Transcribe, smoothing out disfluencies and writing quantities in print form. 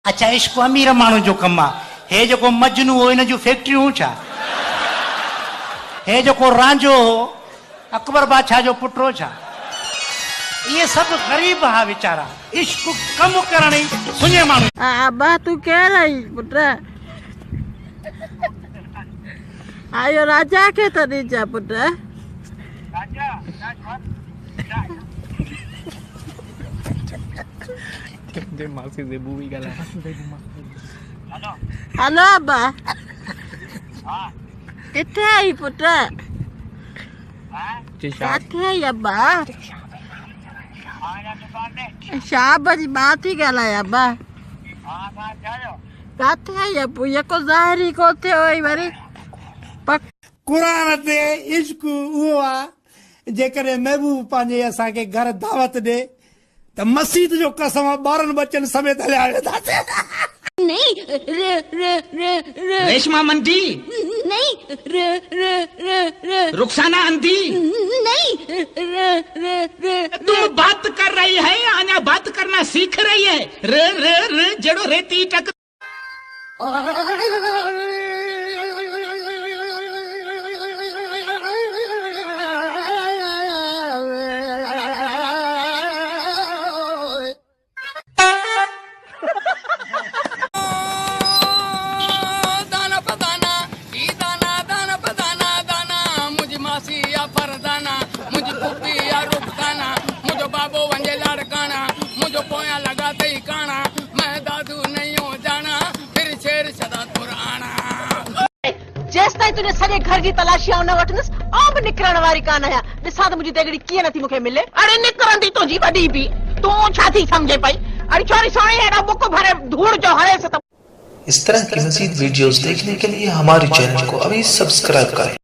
अच्छा इश्क अमीर माण्हू जो कमु आहे। हे जेको मजनू हो इन जूं फैक्ट्रियूं छा? हे जेको रांझो हो अकबर बादशाह जो पुटो छा? ये सभु ग़रीब हा वीचारा। इश्क कमु करण ई सुञे माण्हू। अब्बा तू कह रही पुट? आयो राजा के तो नीचा पुट। हेलो अब्बा किथे आई पुट? किथे आई अब्बा? शाबाश बात ही ॻाल्हाए अब्बा। किथे आई अब्बू? यको ज़ाहिरी कोथे होई वरी क़ुरान ते इश्क उहो आहे जेकॾहिं महबूब पंहिंजे असांखे घर दावत ॾे त मस्जिद जो कसम ॿारनि बच्चनि समेत हलिया वेंदासीं। नहीं रे रे रे रे रेशमा मंडी नहीं रे रे रे रे रुखसाना अंधी नहीं रे रे रे तुम बात कर रही है आना बात करना सीख रही है। रे रे रे जड़ो रेती टक तुझे सॼे घर जी तलाशी न वठंदसि आउं बि निकिरण वारी कान आहियां। ॾिसां त मुंहिंजी देगड़ी कीअं नथी मूंखे मिले। अड़े निकिरंदी तुंहिंजी वॾी बि तूं छा थी समझे पई? अड़े छोरी सोणी हेॾा बुक भरे धूड़ जो हड़ेसि त। इस तरह की मज़ीद वीडियोस देखने के लिए हमारे चैनल को अभी सब्सक्राइब करें।